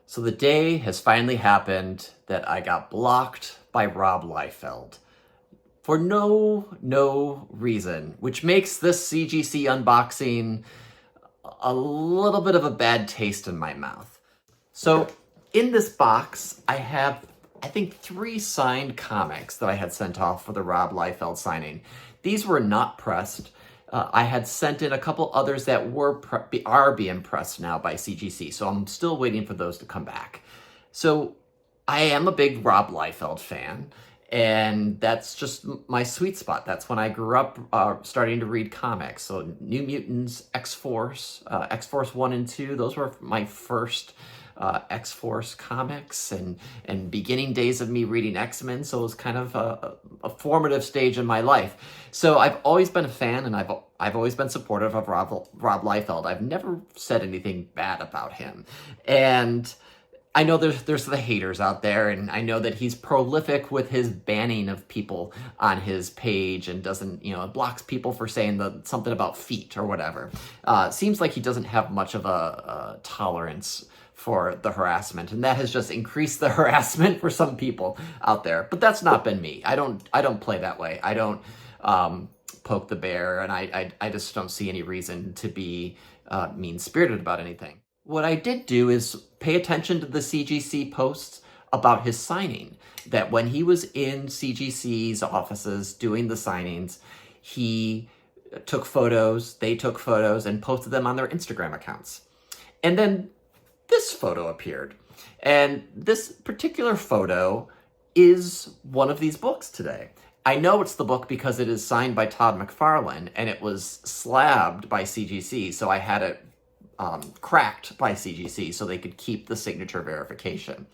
So the day has finally happened that I got blocked by Rob Liefeld for no reason, which makes this CGC unboxing a little bit of a bad taste in my mouth. So in this box, I have, I think, 3 signed comics that I had sent off for the Rob Liefeld signing. These were not pressed. I had sent in a couple others that are being pressed now by CGC, so I'm still waiting for those to come back. So I am a big Rob Liefeld fan, and that's just my sweet spot. That's when I grew up starting to read comics. So New Mutants, X-Force, X-Force 1 and 2, those were my first X-Force comics and beginning days of me reading X-Men, so it was kind of a formative stage in my life. So I've always been a fan, and I've always been supportive of Rob Liefeld. I've never said anything bad about him. And I know there's the haters out there, and I know that he's prolific with his banning of people on his page and doesn't, blocks people for saying something about feet or whatever. Seems like he doesn't have much of a tolerance for the harassment, and that has just increased the harassment for some people out there. But that's not been me. I don't play that way. I don't poke the bear, and I just don't see any reason to be mean-spirited about anything. What I did do is pay attention to the CGC posts about his signing, that when he was in CGC's offices doing the signings, he took photos, they took photos, and posted them on their Instagram accounts. And then this photo appeared. And this particular photo is one of these books today. I know it's the book because it is signed by Todd McFarlane, and it was slabbed by CGC, so I had it cracked by CGC so they could keep the signature verification.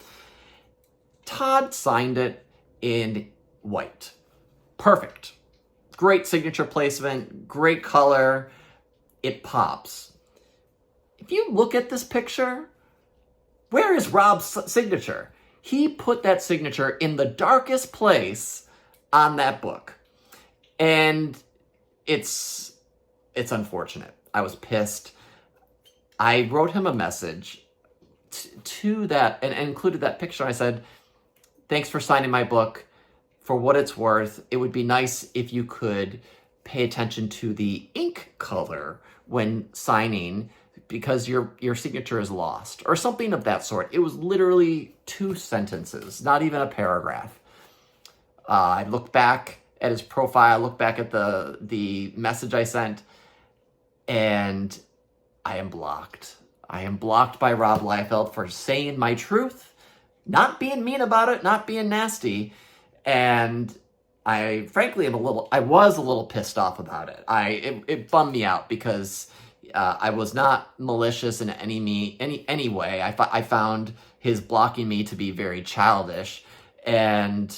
Todd signed it in white. Perfect. Great signature placement, great color. It pops. If you look at this picture, where is Rob's signature? He put that signature in the darkest place on that book. And it's unfortunate. I was pissed. I wrote him a message to that and included that picture. I said, thanks for signing my book. For what it's worth, it would be nice if you could pay attention to the ink color when signing, because your signature is lost, or something of that sort. It was literally 2 sentences, not even a paragraph. I looked back at his profile, looked back at the message I sent, and I am blocked. I am blocked by Rob Liefeld for saying my truth, not being mean about it, not being nasty, and I frankly I was a little pissed off about it. It bummed me out because I was not malicious in any way. I found his blocking me to be very childish, and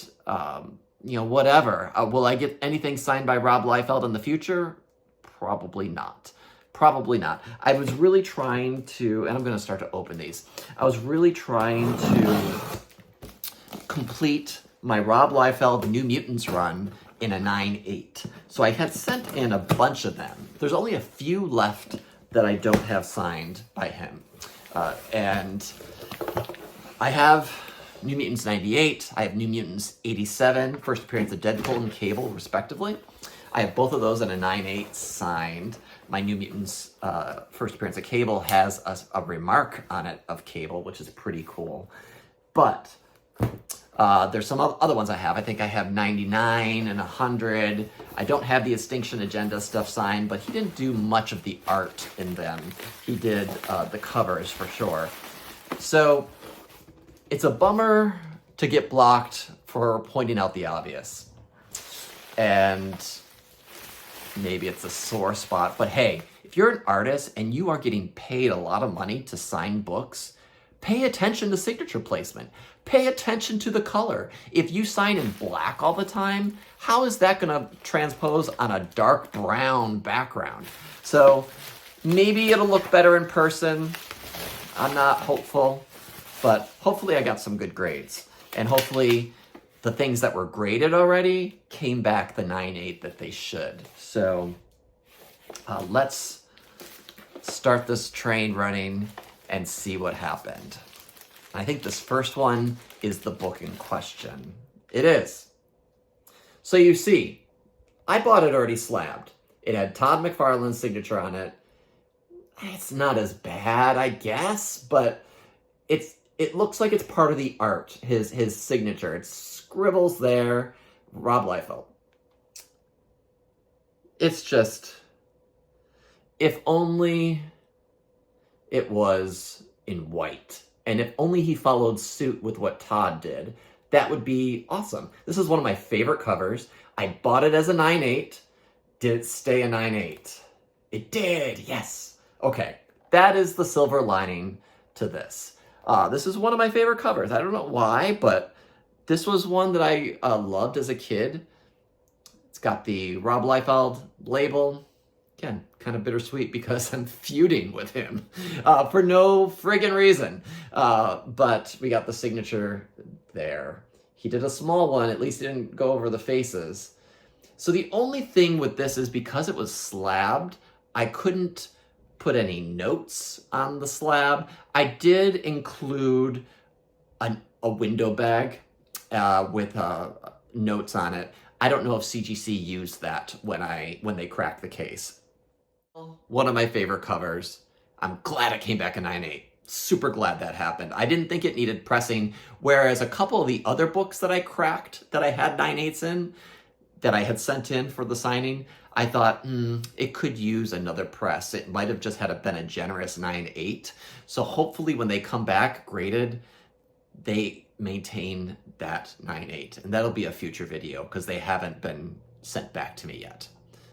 whatever. Will I get anything signed by Rob Liefeld in the future? Probably not. Probably not. I was really trying to, and I'm going to start to open these. I was really trying to complete my Rob Liefeld New Mutants run in a 9/8. So I had sent in a bunch of them. There's only a few left that I don't have signed by him. And I have New Mutants 98. I have New Mutants 87, first appearance of Deadpool and Cable, respectively. I have both of those in a 9/8 signed. My New Mutants first appearance of Cable has a remark on it of Cable, which is pretty cool. But there's some other ones I have. I think I have 99 and 100. I don't have the Extinction Agenda stuff signed, but he didn't do much of the art in them. He did the covers for sure. So it's a bummer to get blocked for pointing out the obvious. And maybe it's a sore spot, but hey, if you're an artist and you are getting paid a lot of money to sign books, pay attention to signature placement. Pay attention to the color. If you sign in black all the time, how is that going to transpose on a dark brown background? So maybe it'll look better in person. I'm not hopeful, but hopefully I got some good grades. And hopefully the things that were graded already came back the 9/8 that they should. So let's start this train running and see what happened. I think this first one is the book in question. It is. So you see, I bought it already slabbed. It had Todd McFarlane's signature on it. It's not as bad, I guess, but it looks like it's part of the art, his signature. It scribbles there, Rob Liefeld. It's just, if only it was in white, and if only he followed suit with what Todd did, that would be awesome. This is one of my favorite covers. I bought it as a 9/8. Did it stay a 9/8? It did, yes. Okay, that is the silver lining to this. This is one of my favorite covers. I don't know why, but this was one that I loved as a kid. It's got the Rob Liefeld label. Again, kind of bittersweet because I'm feuding with him for no friggin' reason. But we got the signature there. He did a small one, at least he didn't go over the faces. So the only thing with this is because it was slabbed, I couldn't put any notes on the slab. I did include a window bag with notes on it. I don't know if CGC used that when they cracked the case. One of my favorite covers. I'm glad it came back in 9/8. Super glad that happened. I didn't think it needed pressing, whereas a couple of the other books that I cracked that I had 9/8s in, that I had sent in for the signing, I thought, it could use another press. It might have just been a generous 9/8. So hopefully when they come back graded, they maintain that 9/8. And that'll be a future video because they haven't been sent back to me yet.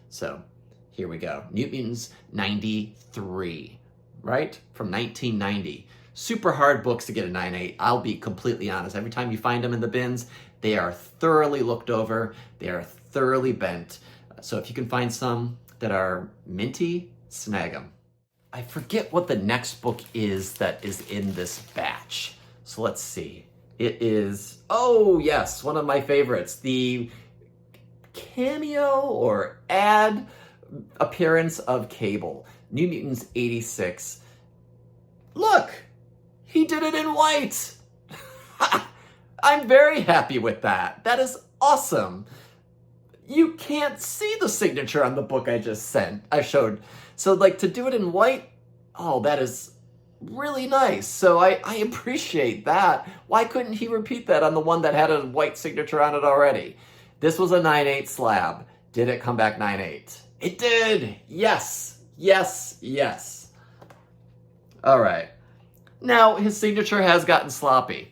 So here we go. New Mutants 93, right? From 1990. Super hard books to get a 9/8. I'll be completely honest. Every time you find them in the bins, they are thoroughly looked over. They are thoroughly bent. So if you can find some that are minty, snag them. I forget what the next book is that is in this batch. So let's see. It is, oh yes, one of my favorites. The cameo or ad appearance of Cable. New Mutants 86. Look, he did it in white. I'm very happy with that. That is awesome. You can't see the signature on the book I showed. So like to do it in white, oh, that is really nice. So I appreciate that. Why couldn't he repeat that on the one that had a white signature on it already? This was a 9/8 slab. Did it come back 9/8? It did. Yes, yes, yes. All right. Now his signature has gotten sloppy.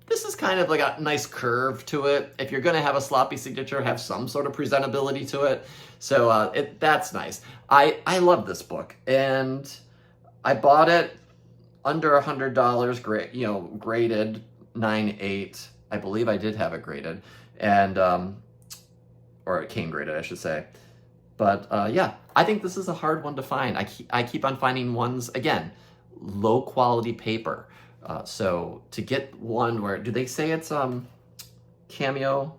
This is kind of like a nice curve to it. If you're going to have a sloppy signature, have some sort of presentability to it. So that's nice. I love this book, and I bought it under $100, graded 9/8. I believe I did have it graded, and or it came graded, I should say. But yeah, I think this is a hard one to find. I keep on finding ones, again, low quality paper. So to get one where, do they say it's cameo?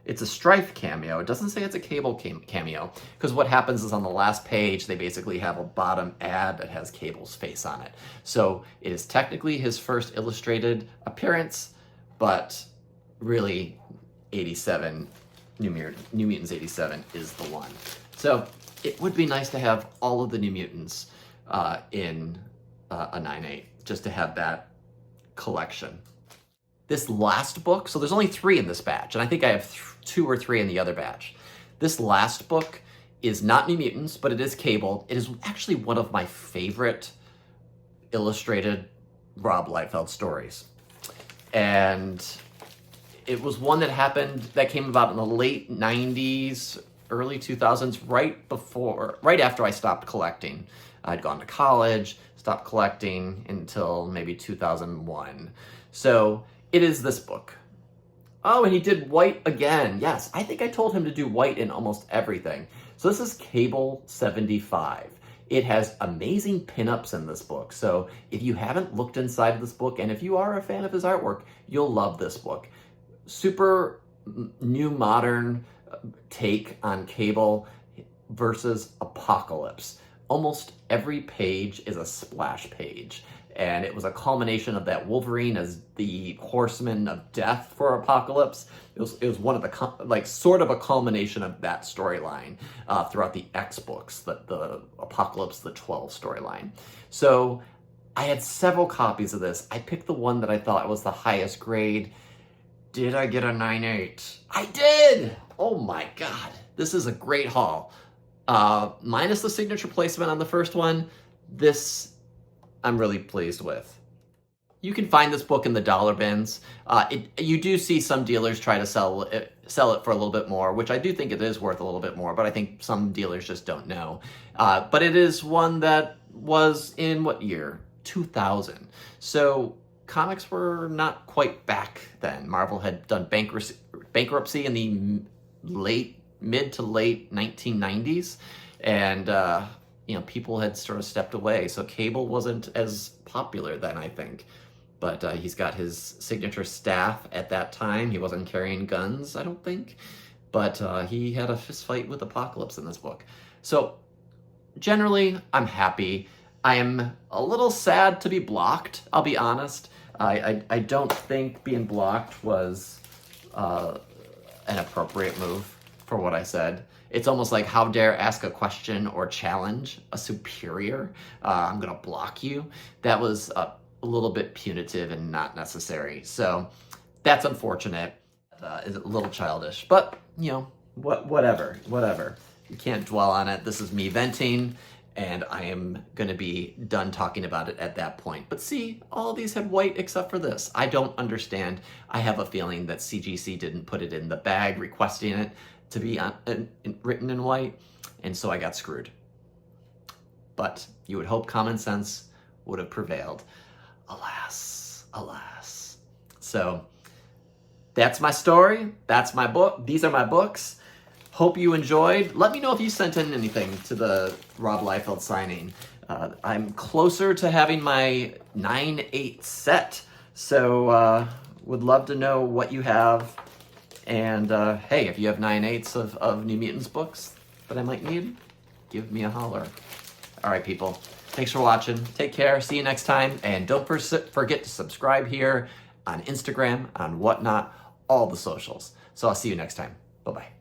It's a Strife cameo. It doesn't say it's a Cable cameo, because what happens is on the last page, they basically have a bottom ad that has Cable's face on it. So it is technically his first illustrated appearance, but really 87, New Mutants 87 is the one. So it would be nice to have all of the New Mutants in a 9/8, just to have that collection. This last book, so there's only 3 in this batch, and I think I have 2 or 3 in the other batch. This last book is not New Mutants, but it is Cable. It is actually one of my favorite illustrated Rob Liefeld stories. And it was one that came about in the late 90s, early 2000s, right after I stopped collecting. I'd gone to college, stopped collecting until maybe 2001. So it is this book. Oh, and he did white again. Yes, I think I told him to do white in almost everything. So this is Cable 75. It has amazing pinups in this book. So if you haven't looked inside of this book, and if you are a fan of his artwork, you'll love this book. Super new modern take on Cable versus Apocalypse. Almost every page is a splash page. and it was a culmination of that Wolverine as the horseman of death for Apocalypse. It was one of the, sort of a culmination of that storyline throughout the X books, the Apocalypse, the 12 storyline. So I had several copies of this. I picked the one that I thought was the highest grade. Did I get a 9.8? I did! Oh my God, this is a great haul. Minus the signature placement on the first one, this I'm really pleased with. You can find this book in the dollar bins. You do see some dealers try to sell it for a little bit more, which I do think it is worth a little bit more, but I think some dealers just don't know. But it is one that was in what year? 2000. So comics were not quite back then. Marvel had done bankruptcy in the mid to late 1990s, and people had sort of stepped away, so cable wasn't as popular then, I think. But he's got his signature staff at that time. He wasn't carrying guns, I don't think, but he had a fist fight with Apocalypse in this book. So generally, I'm happy. I am a little sad to be blocked, I'll be honest. I don't think being blocked was an appropriate move for what I said. It's almost like, how dare ask a question or challenge a superior? I'm gonna block you. That was a little bit punitive and not necessary. So that's unfortunate. Is a little childish, but whatever. You can't dwell on it. This is me venting, and I am gonna be done talking about it at that point. But see, all of these had white except for this. I don't understand. I have a feeling that CGC didn't put it in the bag requesting it to be written in white, and so I got screwed. But you would hope common sense would have prevailed. Alas, alas. So that's my story. That's my book. These are my books. Hope you enjoyed. Let me know if you sent in anything to the Rob Liefeld signing. I'm closer to having my 9.8 set, so would love to know what you have. And hey, if you have 9.8s of New Mutants books that I might need, give me a holler. All right, people. Thanks for watching. Take care. See you next time. And don't forget to subscribe here on Instagram, on whatnot, all the socials. So I'll see you next time. Bye-bye.